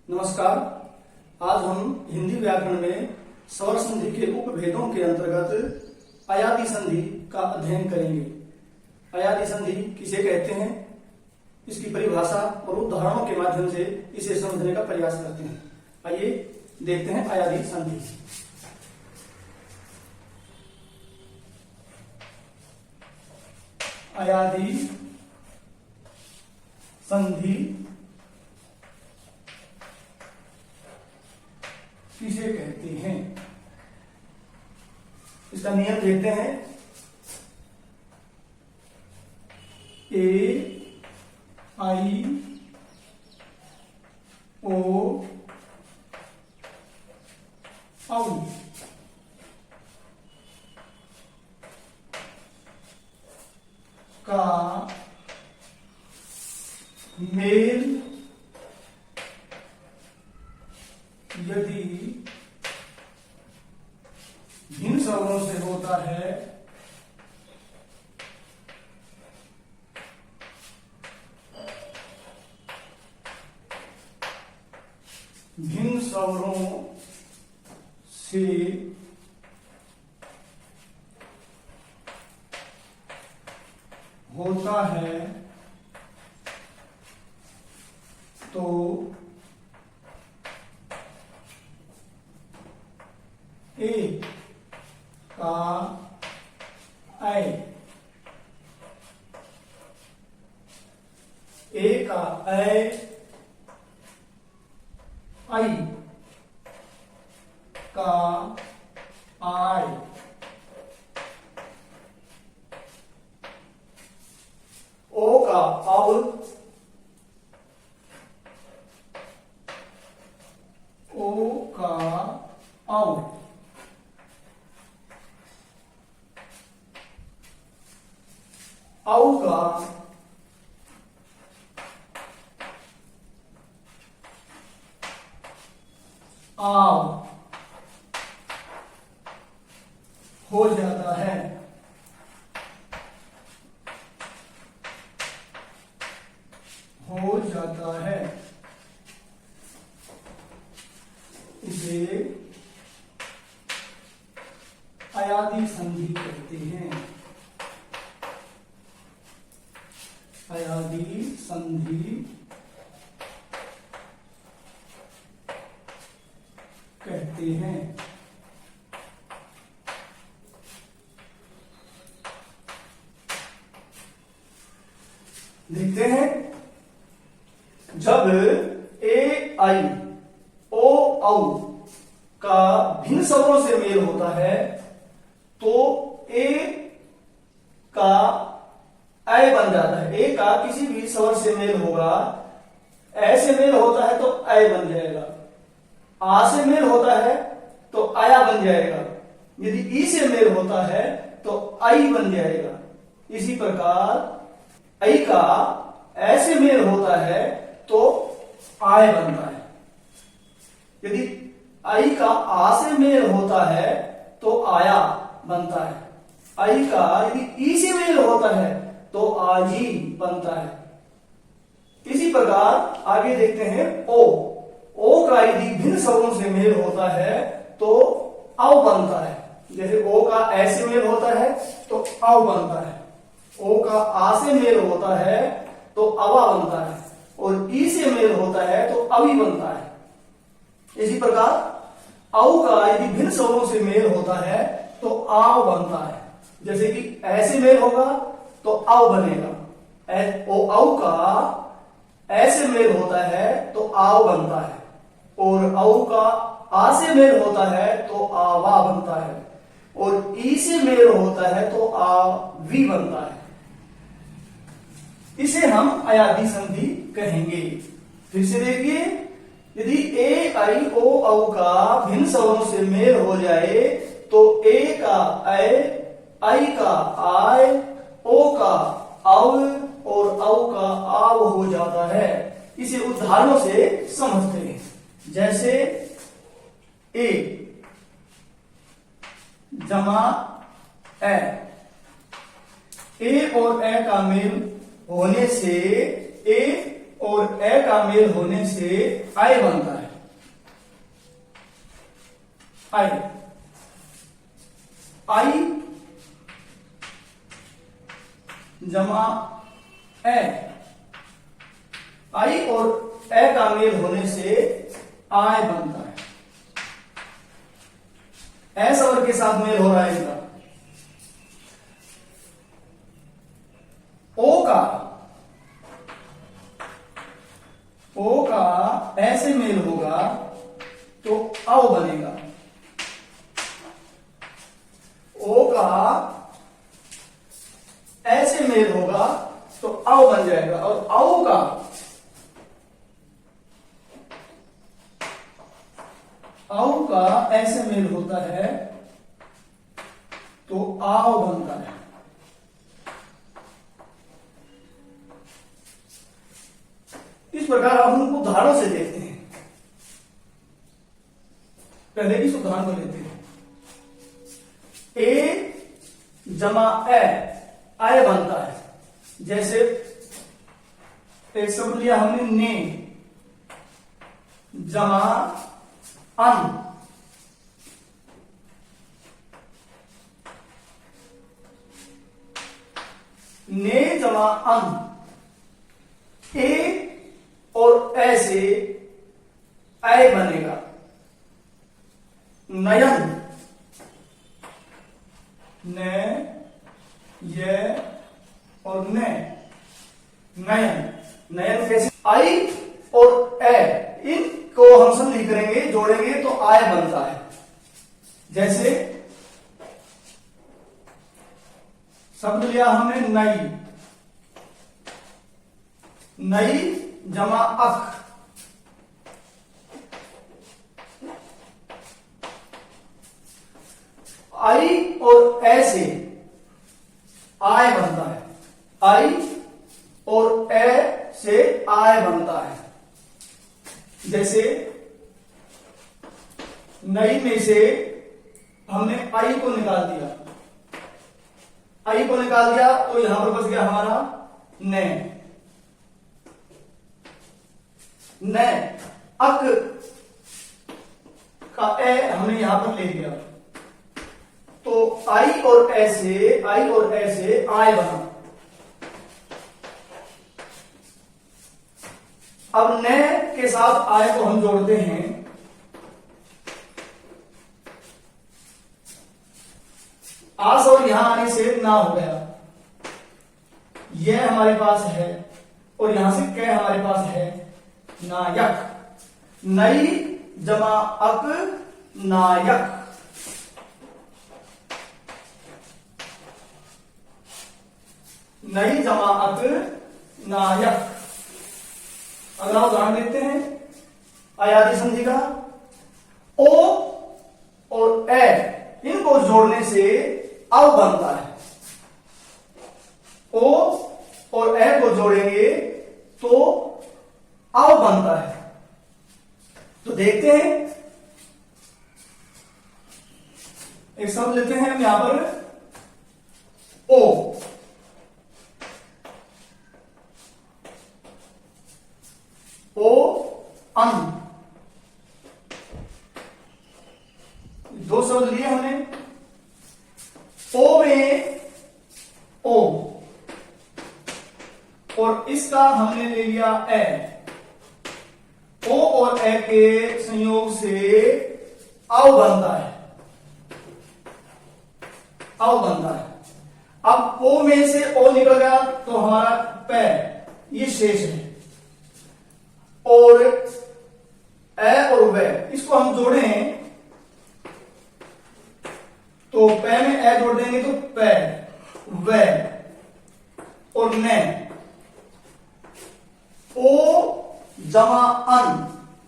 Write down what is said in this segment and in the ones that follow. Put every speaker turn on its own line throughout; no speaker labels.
नमस्कार। आज हम हिंदी व्याकरण में स्वर संधि के उपभेदों के अंतर्गत अयादि संधि का अध्ययन करेंगे। अयादि संधि किसे कहते हैं, इसकी परिभाषा और उदाहरणों के माध्यम से इसे समझने का प्रयास करते हैं। आइए देखते हैं अयादि संधि। अयादि संधि किसे कहते हैं, इसका नियम देखते हैं। ए आई ओ औ का मेल यदि भिन्न स्वरों से होता है भिन्न स्वरों से होता है तो ए का ऐ, ए का ऐ, आई का आय, ओ का औ, ओ का औ, औ का आव हो जाता है। हो जाता है। इसे अयादि संधि कहते हैं। अयादि संधि कहते हैं। देखते हैं, जब ए आई ओ औ का भिन्न स्वरों से मेल होता है तो ए का ऐ बन जाता है। ए का किसी भी स्वर से मेल होगा, ऐसे मेल होता है तो ऐ बन जाएगा, आ से मेल होता है तो आया बन जाएगा, यदि ई से मेल होता है तो आई बन जाएगा। इसी प्रकार ऐ का ऐसे मेल होता है तो आय बनता है, यदि आई का आ से मेल होता है तो आया बनता है, आई का यदि ई से मेल होता है तो आजी बनता है। इसी प्रकार आगे देखते हैं ओ का यदि भिन्न स्वरों से मेल होता है तो औ बनता है। जैसे ओ का ऐसे मेल होता है तो औ बनता है, ओ का आ से मेल होता है तो अवा बनता है, और ई से मेल होता है तो अवी बनता है। इसी प्रकार औ का यदि भिन्न स्वरों से मेल होता है तो आव बनता है। जैसे कि ऐसे मेल होगा तो आव बनेगा, औ का ऐसे मेल होता है तो आव बनता है, और औ का आ से मेल होता है तो आवा बनता है, और ई से मेल होता है तो आवी बनता है। इसे हम अयादि संधि कहेंगे। फिर से देखिए, यदि ए आई ओ औ का भिन्न स्वरों से मेल हो जाए तो ए का ऐ, आई का आय, ओ का औ और औ का आव हो जाता है। इसे उदाहरणों से समझते हैं। जैसे ए जमा ए और ए का मेल होने से ए और ए का मेल होने से आई बनता है। आई आई जमा ए, आई और ए का मेल होने से आई बनता है। एस और के साथ मेल हो रहा है इनका। ओ का ऐसे मेल होगा तो आओ बनेगा। ओ का ऐसे मेल होगा तो आओ बन जाएगा, और आओ का ऐसे मेल होता है तो आओ बनता है। इस प्रकार हम उनको उदाहरणों से देखते हैं। पहले इस उदाहरण को लेते हैं। ए जमा ए आय बनता है। जैसे एक शब्द लिया हमने ने जमा अन, ने जमा अन, ए और ऐसे आय बनेगा। नयन, न ये और न, नयन, नयन कैसे? आई और ए इनको हम सब लिख करेंगे, जोड़ेंगे तो आय बनता है। जैसे शब्द लिया हमने नई, नई जमा अख, आई और ए से आय बनता है। आई और ए से आय बनता है। जैसे नई में से हमने आई को निकाल दिया, आई को निकाल दिया तो यहां पर बच गया हमारा ने, न अक का ए हमने यहां पर ले लिया तो आई और ए से आय बना। अब न के साथ आय को हम जोड़ते हैं। आस और यहां आने से ना हो गया, यह हमारे पास है और यहां से कै हमारे पास है, नायक, नई जमा अक नायक, नई जमा अक नायक। अगला उदाहरण देखते हैं अयादी संधि का। ओ और ए इनको जोड़ने से अव बनता है। ओ और ए को जोड़ेंगे तो अव बनता है। तो देखते हैं, एक शब्द लेते हैं हम यहां पर ओ, ओ अन, दो शब्द लिए हमने। ओ में ओ और इसका हमने ले लिया ए। ओ और ए के संयोग से अव बनता है, अव बनता है। अब ओ में से ओ निकल गया तो हमारा पै ये शेष है, और ए और वे इसको हम जोड़ें तो पै में ए जोड़ देंगे तो पै, वे और ने, ओ जमा अन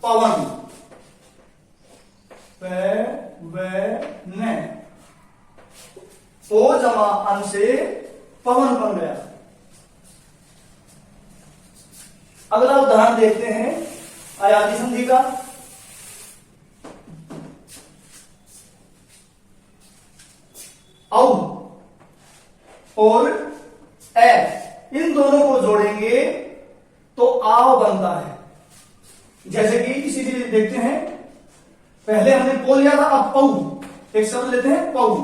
पवन, पै वे ने, ओ जमा अन से पवन बन गया। अगला उदाहरण देखते हैं अयादी संधि का। औ और ए इन दोनों को जोड़ेंगे तो आव बनता है। जैसे कि इसी चीज देखते हैं, पहले हमने पो लिया था, अब पऊ, एक शब्द लेते हैं पऊ,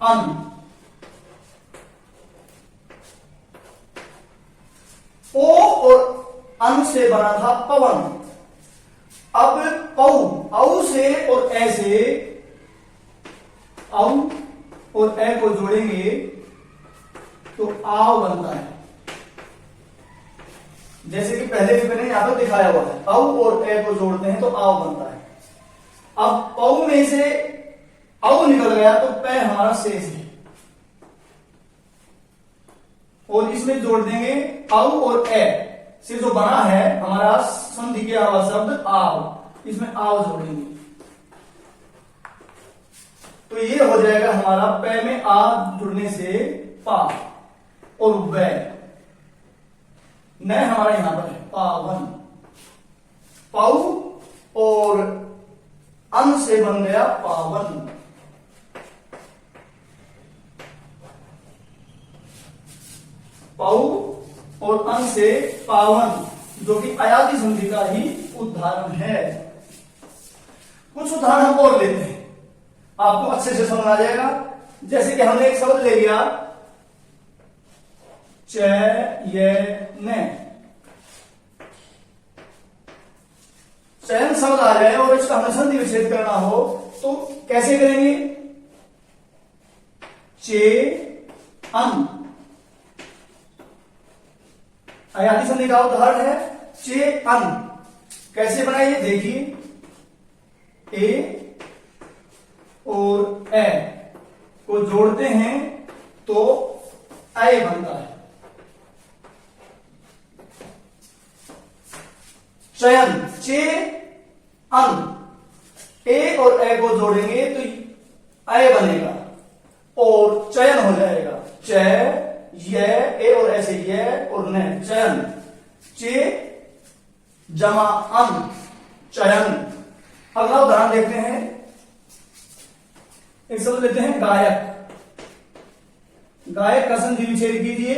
अन, ओ और अन से बना था पवन। अब पऊ, औ से और ए से, औ और ए को जोड़ेंगे तो आव बनता है। जैसे कि पहले भी मैंने यहां पर दिखाया हुआ है, औ और ए को जोड़ते हैं तो आव बनता है। अब पऊ में से औ निकल गया तो पै हमारा शेष है, और इसमें जोड़ देंगे औ और ए से जो बना है हमारा संधि किया हुआ शब्द आव, इसमें आव जोड़ेंगे तो ये हो जाएगा हमारा पै में आ जुड़ने से पा, और वै न हमारा यहां पर है पावन। पाऊ और अन से बन गया पावन। पाऊ और अन से पावन, जो कि अयादी संधि का ही उदाहरण है। कुछ उदाहरण हम और लेते हैं, आपको अच्छे से समझ आ जाएगा। जैसे कि हमने एक शब्द ले लिया चयन, चयन शब्द आ जाए और इसका हमें संधि विच्छेद करना हो तो कैसे करेंगे? चे अन, अयादी संधि का उदाहरण है चे अन। कैसे बनाइए देखिए, ए और ए को जोड़ते हैं तो ए बनता है। चयन, चे अन, ए और ए को जोड़ेंगे तो ए बनेगा और चयन हो जाएगा। चय, ये, ए और ऐसे ये और न, चयन। चे जमा अन, चयन। अगला उदाहरण देखते हैं, एक शब्द लेते हैं गायक। गायक का संधि विच्छेद कीजिए,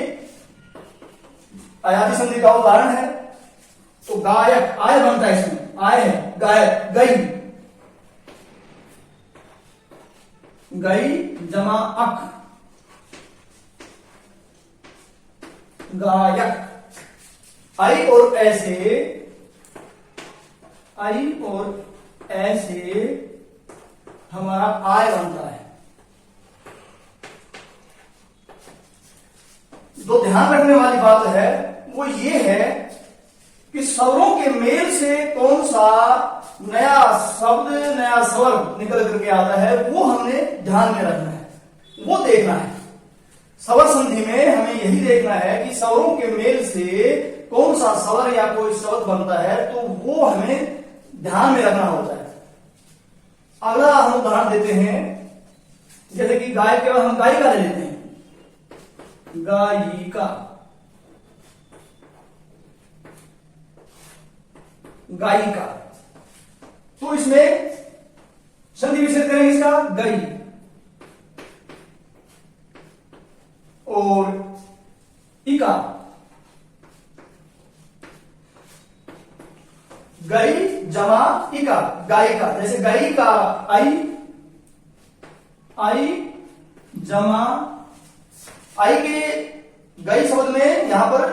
अयादी संधि का उदाहरण है तो गायक आय बनता है, इसमें आय है, गायक गई, गई जमा अक, गायक। आई और ऐसे, आई और ऐसे हमारा आय बनता है। जो ध्यान रखने वाली बात है वो ये है कि स्वरों के मेल से कौन सा नया शब्द, नया स्वर निकल करके आता है वो हमने ध्यान में रखना है, वो देखना है। स्वर संधि में हमें यही देखना है कि स्वरों के मेल से कौन सा स्वर या कोई शब्द बनता है तो वो हमें ध्यान में रखना होता है। अगला हम उदाहरण देते हैं, जैसे कि गायक के बाद हम गायिका ले लेते हैं, गायिका, गायिका। तो इसमें संधि विच्छेद करेंगे इसका गई, और इका, गई जमा इका, गायिका। जैसे गई का आई, आई जमा आई के गई शब्द में यहां पर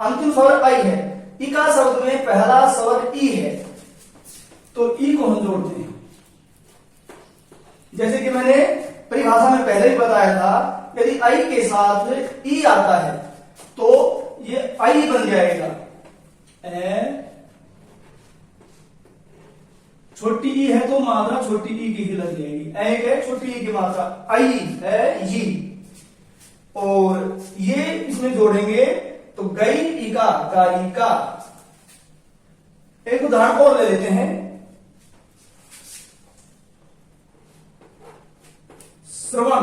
अंतिम स्वर आई है, इका शब्द में पहला स्वर ई है तो ई को हम जोड़ते हैं। जैसे कि मैंने परिभाषा में पहले ही बताया था, यदि आई के साथ ई आता है तो ये आई बन जाएगा। ए छोटी ई है तो मात्रा छोटी ई की ही लग जाएगी, ए है छोटी ई की मात्रा, आई है ये, और ये इसमें जोड़ेंगे तो गई इका, गायिका। एक उदाहरण और ले लेते हैं, श्रवण।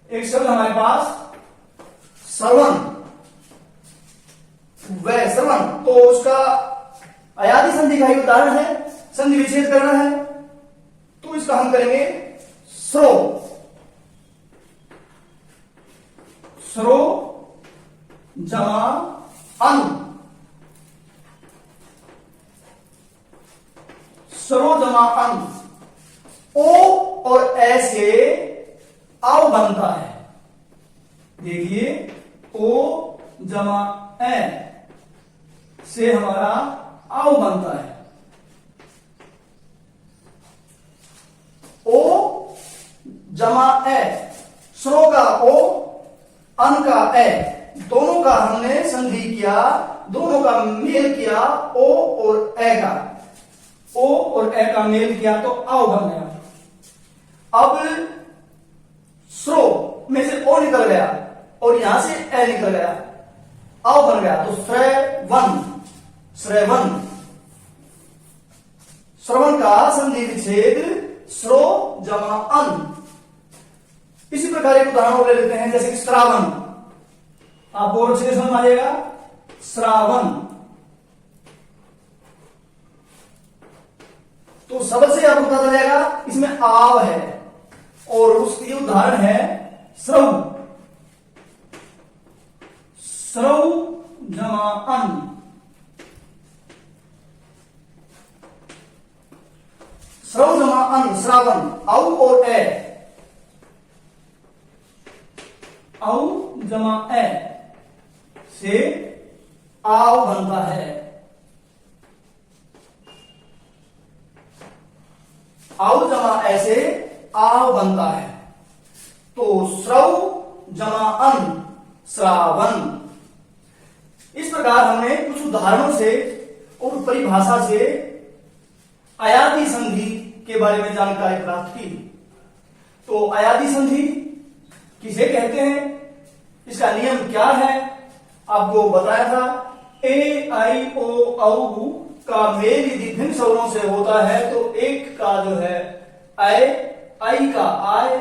एक शब्द हमारे पास श्रवण, वह श्रवण, तो उसका अयादी संधि का ही उदाहरण है, संधि विच्छेद करना है तो इसका हम करेंगे श्रो, स्रो जमा अन, स्रो जमा अन, ओ और ए से आव बनता है। देखिए ओ जमा ए से हमारा आव बनता है। ओ जमा ए, स्रो का ओ, अन का ए, दोनों का हमने संधि किया, दोनों का मेल किया, ओ और ए का, ओ और ए का मेल किया तो आव बन गया। अब स्रो में से ओ निकल गया और यहां से ए निकल गया, आव बन गया तो श्रवण, श्रवण, श्रवण का संधि विच्छेद स्रो जमा अन। इसी प्रकार एक उदाहरण ले लेते हैं, जैसे कि श्रावण, आपको और अच्छे से समझ आ जाएगा। श्रावण तो शब्द से आपको पता चल जाएगा इसमें आव है और उसकी उदाहरण है श्रव, श्रव जमा अन, श्रव जमा अन, श्रावण, औ और ए, औ जमा ए से आव बनता है। आव जमा ए से आव बनता है तो श्रव जमा अन, श्रावण। इस प्रकार हमने कुछ उदाहरणों से और परिभाषा से अयादी संधि के बारे में जानकारी प्राप्त की। तो अयादी संधि किसे कहते हैं, इसका नियम क्या है, आपको बताया था। ए आई ओ औ का मेल यदि भिन्न स्वरों से होता है तो एक का जो है आय, आई का आय,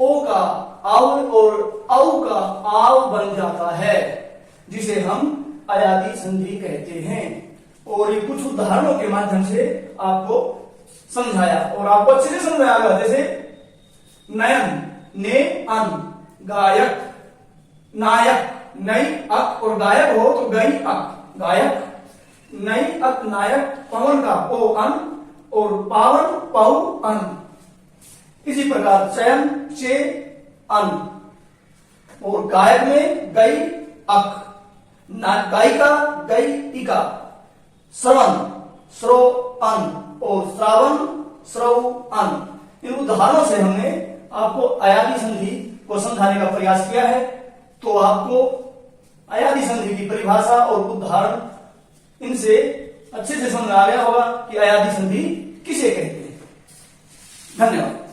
ओ का आव और औ का आव बन जाता है, जिसे हम अयादी संधि कहते हैं। और ये कुछ उदाहरणों के माध्यम से आपको समझाया और आपको अच्छे से समझ में आ गया। जैसे नयन, ने अन, गायक, नायक, नई अक और गायक हो तो गई अक, गायक, नई अक नायक, पवन का ओ अन और पावन पौ अन। इसी प्रकार चयन, चे अन और गायक में गई अक, गायिका गई इका, श्रवण श्रो अन और श्रावण श्रव अन। इन उदाहरणों से हमने आपको अयादी संधि को समझाने का प्रयास किया है। तो आपको अयादी संधि की परिभाषा और उदाहरण इनसे अच्छे से समझ आ गया होगा कि अयादी संधि किसे कहते हैं। धन्यवाद।